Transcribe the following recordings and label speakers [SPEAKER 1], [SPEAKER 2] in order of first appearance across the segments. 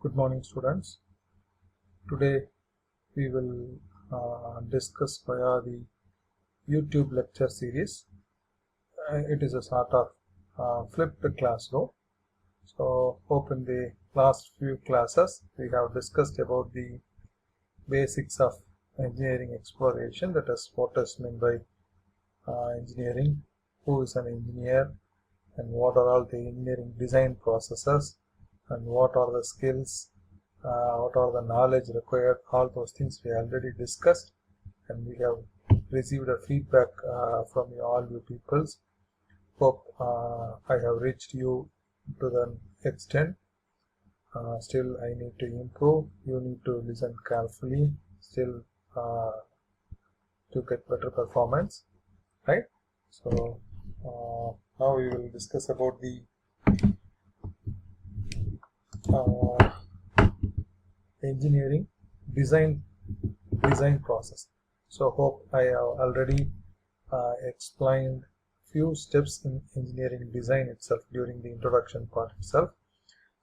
[SPEAKER 1] Good morning, students. Today we will discuss via the YouTube lecture series. It is a sort of flipped classroom. So, hope in the last few classes we have discussed about the basics of engineering exploration. That is, what is meant by engineering, who is an engineer, and what are all the engineering design processes, and what are the skills, what are the knowledge required. All those things we already discussed, and we have received a feedback from all you peoples. Hope I have reached you to the extent. Still I need to improve. You need to listen carefully still to get better performance, right? So now we will discuss about the engineering design process. So hope I have already explained few steps in engineering design itself during the introduction part itself.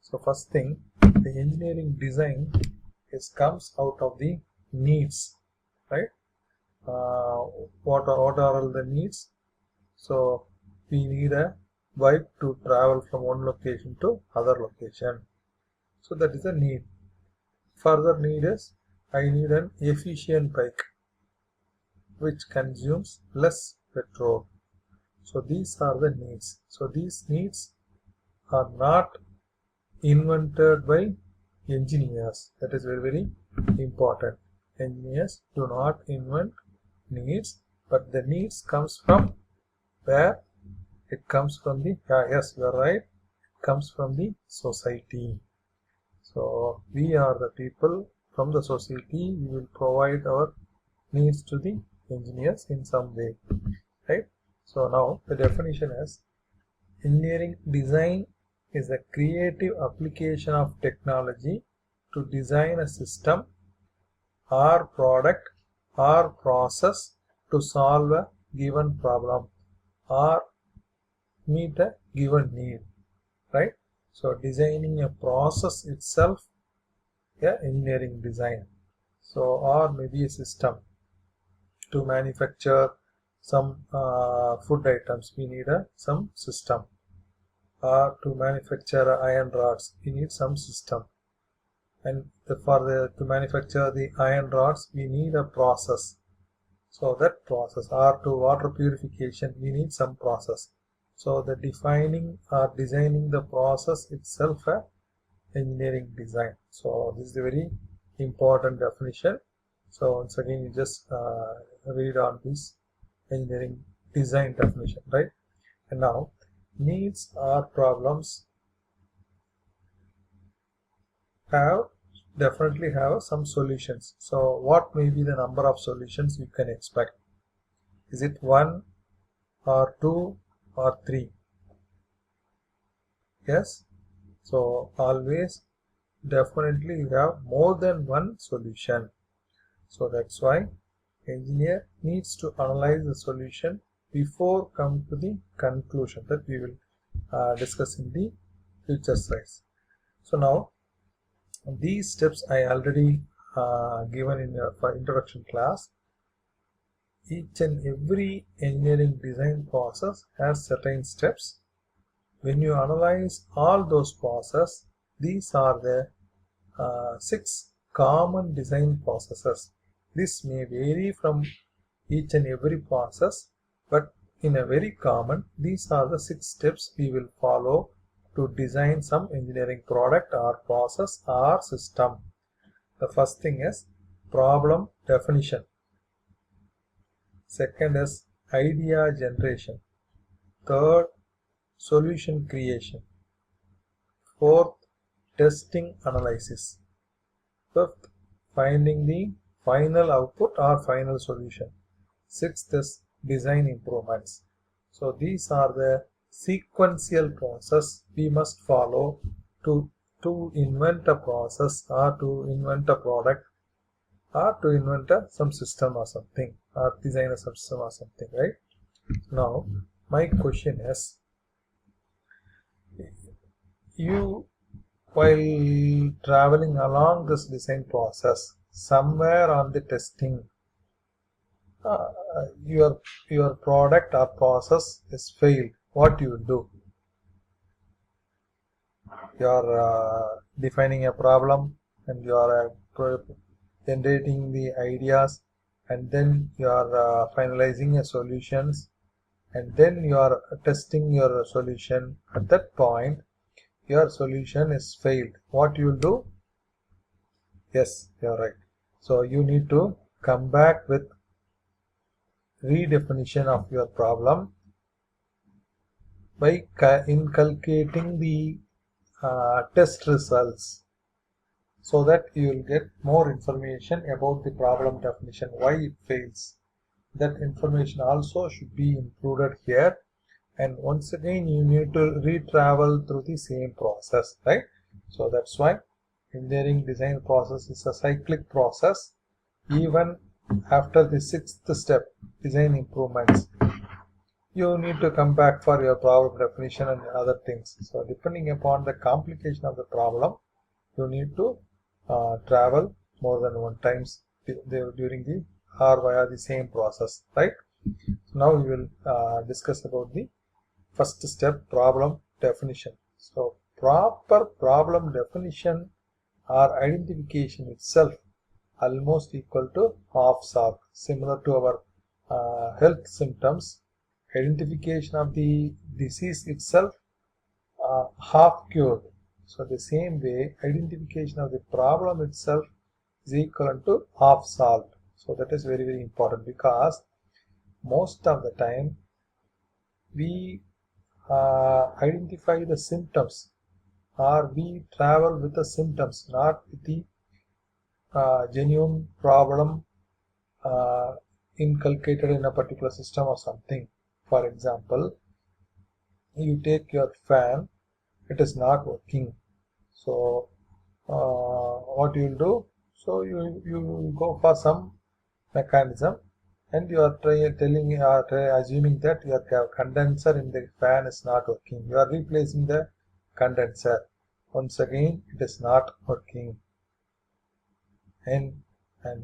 [SPEAKER 1] So first thing, the engineering design comes out of the needs, right? What are all the needs? So we need a bike to travel from one location to other location. So that is a need. Further need is, I need an efficient bike which consumes less petrol. So these are the needs. So these needs are not invented by engineers. That is very, very important. Engineers do not invent needs, but the needs comes from where? It comes from the, yes, you are right, it comes from the society. So we are the people from the society. We will provide our needs to the engineers in some way, right? So now the definition is, engineering design is a creative application of technology to design a system or product or process to solve a given problem or meet a given need, right? So designing a process itself, engineering design. So, or maybe a system to manufacture some food items, we need some system. Or to manufacture iron rods, we need some system. And to manufacture the iron rods, we need a process. So that process, or to water purification, we need some process. So the defining or designing the process itself, engineering design. So this is a very important definition. So once again, you just read on this engineering design definition, right? And now, needs or problems definitely have some solutions. So what may be the number of solutions you can expect? Is it 1 or 2 or 3? Yes. So always definitely you have more than one solution. So that's why engineer needs to analyze the solution before come to the conclusion that we will discuss in the future slides. So now these steps I already given in your introduction class. Each and every engineering design process has certain steps. When you analyze all those processes, these are the 6 common design processes. This may vary from each and every process, but in a very common, these are the 6 steps we will follow to design some engineering product or process or system. The first thing is problem definition. Second is idea generation. Third, solution creation. Fourth, testing analysis. Fifth, finding the final output or final solution. Sixth is design improvements. So these are the sequential process we must follow to invent a process or to invent a product or to invent some system or something or design a system or something, right? Now my question is, you while traveling along this design process, somewhere on the testing, uh, your your product or process is failed. What you do? You are defining a problem, and you are generating the ideas, and then you are finalizing a solutions, and then you are testing your solution. At that point, your solution is failed. What you will do? Yes, you are right. So you need to come back with redefinition of your problem by inculcating the test results, so that you will get more information about the problem definition, why it fails. That information also should be included here, and once again you need to re-travel through the same process, right? So that's why engineering design process is a cyclic process. Even after the sixth step, design improvements, you need to come back for your problem definition and other things. So depending upon the complication of the problem, you need to travel more than one times during the or via the same process, right? So now we will discuss about the first step, problem definition. So proper problem definition or identification itself almost equal to half solved. Similar to our health symptoms, identification of the disease itself half cured. So the same way, identification of the problem itself is equal to half solved. So that is very, very important, because most of the time we identify the symptoms, or we travel with the symptoms, not with the genuine problem inculcated in a particular system or something. For example, you take your fan, it is not working. So what you will do? So you go for some mechanism, and you are assuming that your condenser in the fan is not working. You are replacing the condenser. Once again, it is not working, and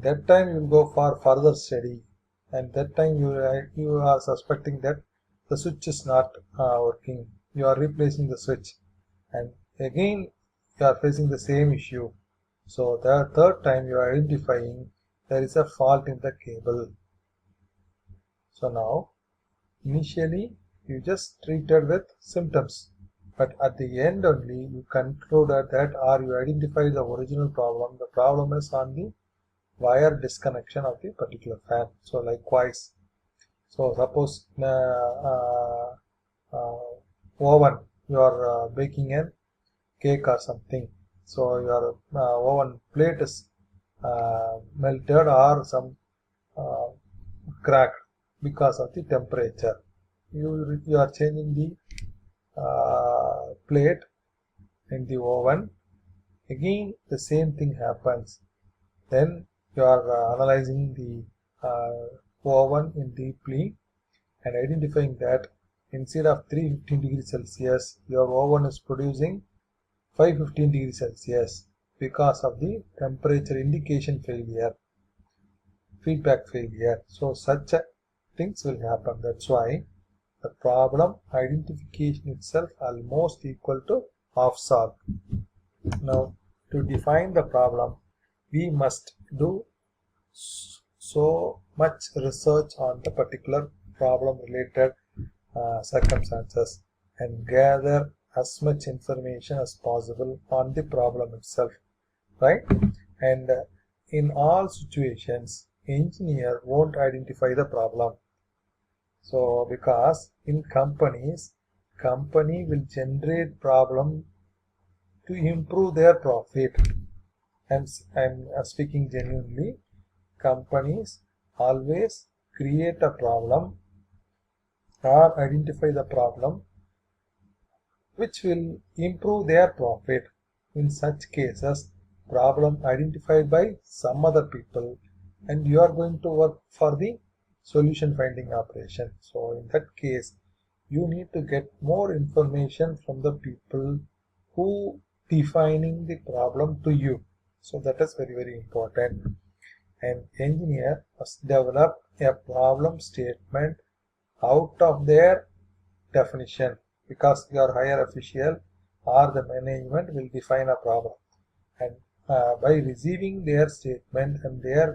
[SPEAKER 1] that time you will go for further study, and that time you are suspecting that the switch is not working. You are replacing the switch, and again you are facing the same issue. So the third time you are identifying there is a fault in the cable. So now initially you just treated with symptoms, but at the end only you concluded that, or you identify the original problem. The problem is on the wire disconnection of the particular fan. So likewise, so suppose oven, you are baking a cake or something. So your oven plate is melted or some cracked because of the temperature. You are changing the plate in the oven. Again the same thing happens. Then you are analyzing the oven in deeply and identifying that instead of 315 degrees Celsius, your oven is producing 515 degrees Celsius because of the temperature indication failure, feedback failure. So such things will happen. That's why the problem identification itself almost equal to half solved. Now to define the problem, we must do so much research on the particular problem related circumstances, and gather as much information as possible on the problem itself, right? And in all situations, engineer won't identify the problem. So because in company will generate problem to improve their profit. And I'm speaking genuinely, companies always create a problem or identify the problem which will improve their profit. In such cases, problem identified by some other people, and you are going to work for the solution finding operation. So in that case, you need to get more information from the people who defining the problem to you. So that is very, very important. An engineer must develop a problem statement out of their definition, because your higher official or the management will define a problem, and by receiving their statement and their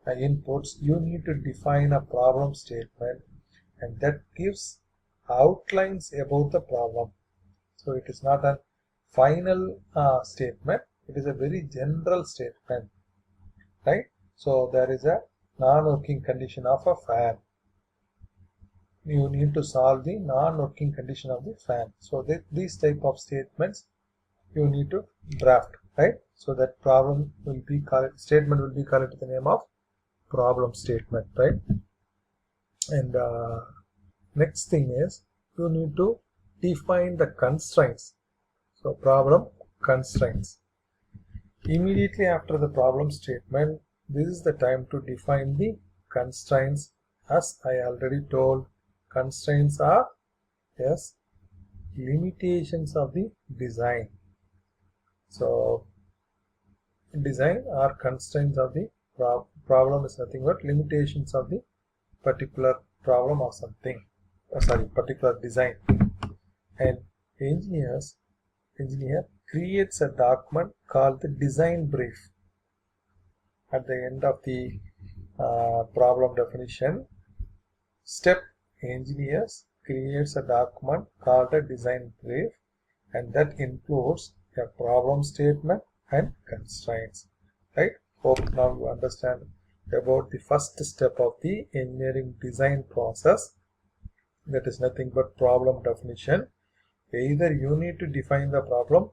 [SPEAKER 1] inputs, you need to define a problem statement, and that gives outlines about the problem. So it is not a final statement, it is a very general statement, right? So there is a non-working condition of a fan. You need to solve the non-working condition of the fan. So these type of statements you need to draft, right? So that problem will be called, statement will be called to the name of problem statement, right? And next thing is you need to define the constraints. So problem constraints. Immediately after the problem statement, this is the time to define the constraints. As I already told, constraints are, yes, limitations of the design. So design or constraints of the problem is nothing but limitations of the particular problem or something, particular design. And engineer creates a document called the design brief. At the end of the problem definition step, engineers creates a document called a design brief, and that includes a problem statement and constraints, right? Hope now you understand about the first step of the engineering design process, that is nothing but problem definition. Either you need to define the problem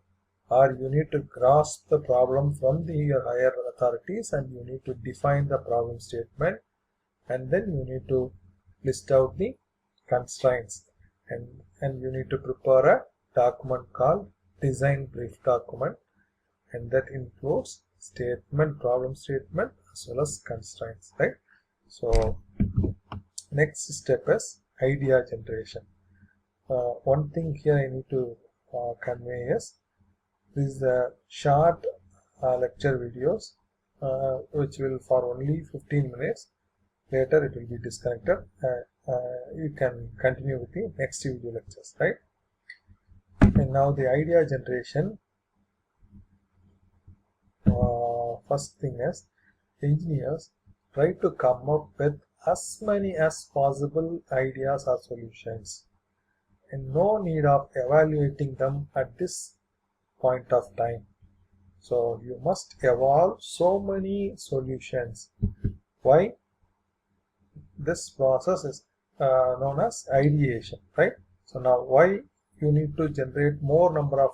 [SPEAKER 1] or you need to grasp the problem from your higher authorities, and you need to define the problem statement, and then you need to list out the constraints, and you need to prepare a document called design brief document, and that includes statement, problem statement as well as constraints, right? So next step is idea generation. One thing here I need to convey is this is the short lecture videos which will for only 15 minutes. Later it will be disconnected. You can continue with the next video lectures, right? And now the idea generation. First thing is, engineers try to come up with as many as possible ideas or solutions, and no need of evaluating them at this point of time. So you must evolve so many solutions. Why? This process is known as ideation, right? So now why you need to generate more number of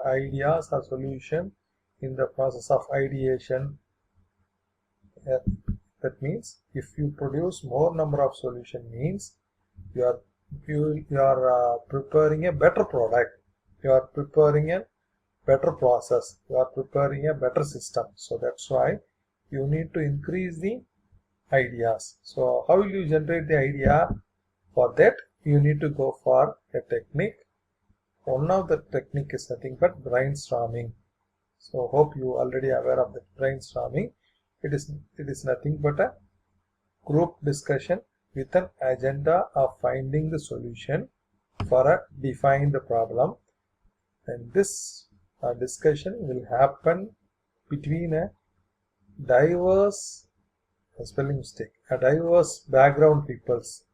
[SPEAKER 1] ideas or solution in the process of ideation? That means if you produce more number of solution means you are preparing a better product, you are preparing a better process, you are preparing a better system. So that's why you need to increase the ideas. So how will you generate the idea? For that you need to go for a technique. One of the technique is nothing but brainstorming. So hope you already aware of the brainstorming. It is nothing but a group discussion with an agenda of finding the solution for a defined problem, and this discussion will happen between a diverse diverse background peoples.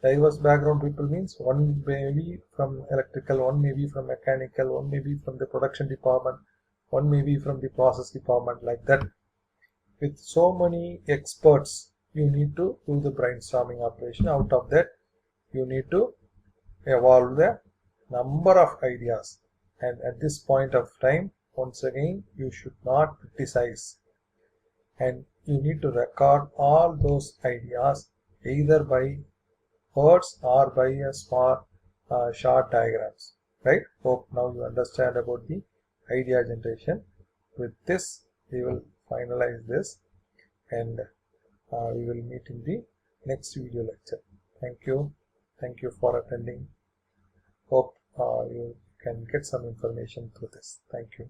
[SPEAKER 1] Diverse background people means one may be from electrical, one may be from mechanical, one may be from the production department, one may be from the process department, like that. With so many experts, you need to do the brainstorming operation. Out of that, you need to evolve the number of ideas. And at this point of time, once again, you should not criticize. And you need to record all those ideas either by words or by a small short diagrams, right? Hope now you understand about the idea generation. With this, we will finalize this, and we will meet in the next video lecture. Thank you for attending. Hope you can get some information through this. Thank you.